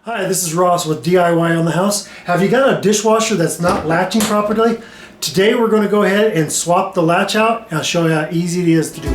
Hi, this is Ross with DIY on the House. Have you got a dishwasher that's not latching properly? Today we're going to go ahead and swap the latch out and I'll show you how easy it is to do it.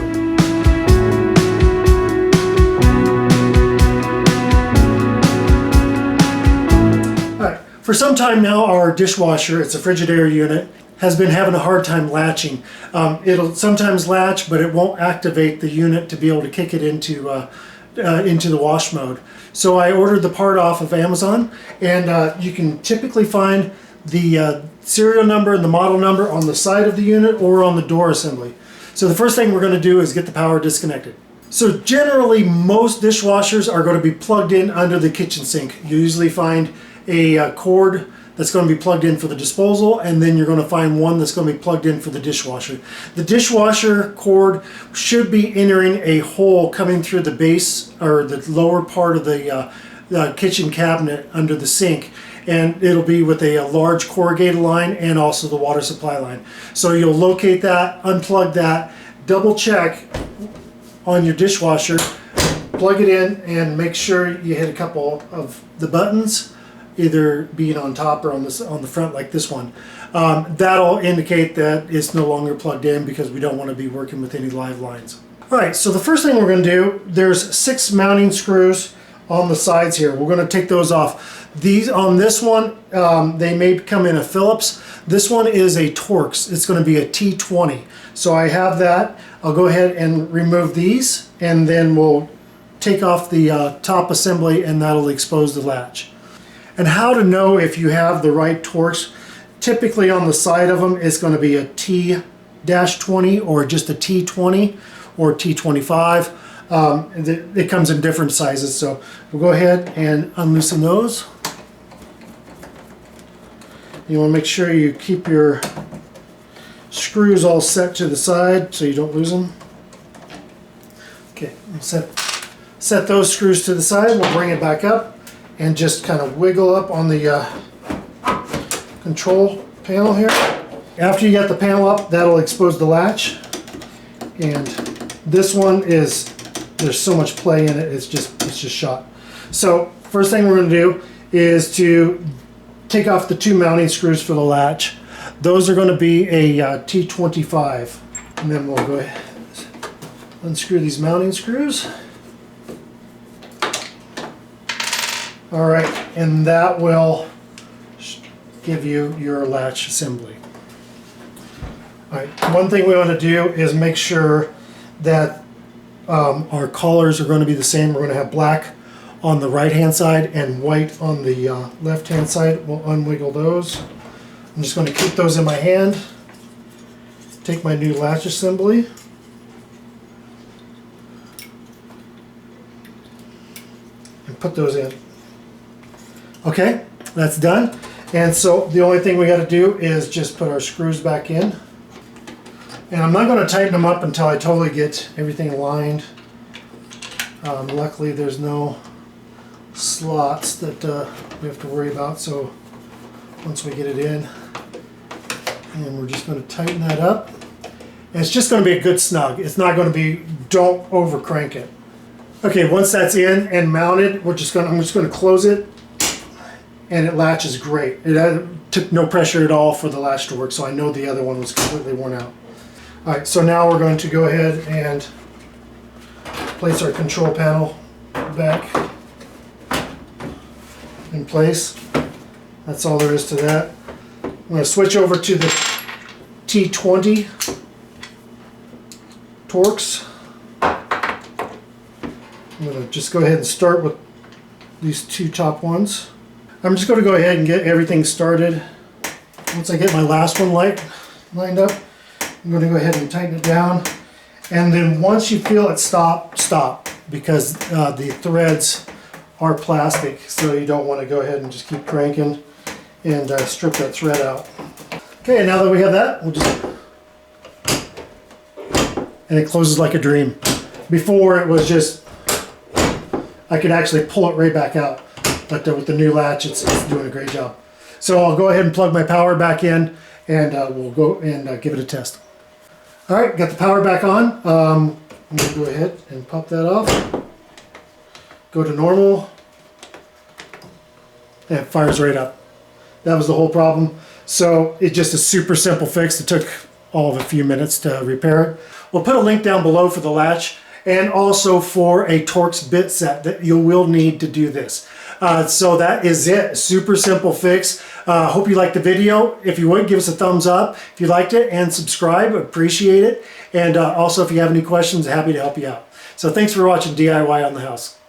Alright, for some time now our dishwasher, it's a Frigidaire unit, has been having a hard time latching. It'll sometimes latch, but it won't activate the unit to be able to kick it into the wash mode. So I ordered the part off of Amazon, and you can typically find the serial number and the model number on the side of the unit or on the door assembly. So the first thing we're going to do is get the power disconnected. So generally most dishwashers are going to be plugged in under the kitchen sink. You usually find a cord that's going to be plugged in for the disposal, and then you're going to find one that's going to be plugged in for the dishwasher. The dishwasher cord should be entering a hole coming through the base or the lower part of the kitchen cabinet under the sink, and it'll be with a large corrugated line and also the water supply line. So you'll locate that, unplug that, double check on your dishwasher, plug it in, and make sure you hit a couple of the buttons, either being on top or on the front like this one. That'll indicate that it's no longer plugged in because we don't want to be working with any live lines. Alright, so the first thing we're going to do, there's 6 mounting screws on the sides here. We're going to take those off. These on this one, they may come in a Phillips. This one is a Torx. It's going to be a T20. So I have that. I'll go ahead and remove these, and then we'll take off the top assembly, and that'll expose the latch. And how to know if you have the right Torx, typically on the side of them it's going to be a T-20 or just a T20 or T25. It comes in different sizes, so we'll go ahead and unloosen those. You want to make sure you keep your screws all set to the side so you don't lose them. Okay, set those screws to the side. We'll bring it back up and just kind of wiggle up on the control panel here. After you get the panel up, that'll expose the latch. And this one is, there's so much play in it, it's just shot. So first thing we're going to do is to take off the 2 mounting screws for the latch. Those are going to be a T25. And then we'll go ahead and unscrew these mounting screws. Alright, and that will give you your latch assembly. Alright, one thing we want to do is make sure that our collars are going to be the same. We're going to have black on the right hand side and white on the left hand side. We'll unwiggle those. I'm just going to keep those in my hand. Take my new latch assembly. And put those in. Okay, that's done. And so the only thing we got to do is just put our screws back in. And I'm not going to tighten them up until I totally get everything aligned. Luckily there's no slots that we have to worry about, so once we get it in, and we're just going to tighten that up. And it's just going to be a good snug. It's not going to be, don't over crank it. Okay, once that's in and mounted, I'm just going to close it. And it latches great. It took no pressure at all for the latch to work, so I know the other one was completely worn out. Alright, so now we're going to go ahead and place our control panel back in place. That's all there is to that. I'm going to switch over to the T20 Torx. I'm going to just go ahead and start with these 2 top ones. I'm just going to go ahead and get everything started. Once I get my last one lined up, I'm going to go ahead and tighten it down. And then once you feel it stop, because the threads are plastic, so you don't want to go ahead and just keep cranking and strip that thread out. Okay, now that we have that, we'll just... And it closes like a dream. Before it was just... I could actually pull it right back out. But with the new latch, it's doing a great job. So I'll go ahead and plug my power back in, and we'll go and give it a test. Alright, got the power back on. I'm going to go ahead and pop that off. Go to normal. and it fires right up. That was the whole problem. So it's just a super simple fix. It took all of a few minutes to repair it. We'll put a link down below for the latch and also for a Torx bit set that you will need to do this. So that is it. Super simple fix. Hope you liked the video. If you would, give us a thumbs up if you liked it, and subscribe. Appreciate it. And also, if you have any questions, happy to help you out. So thanks for watching DIY on the House.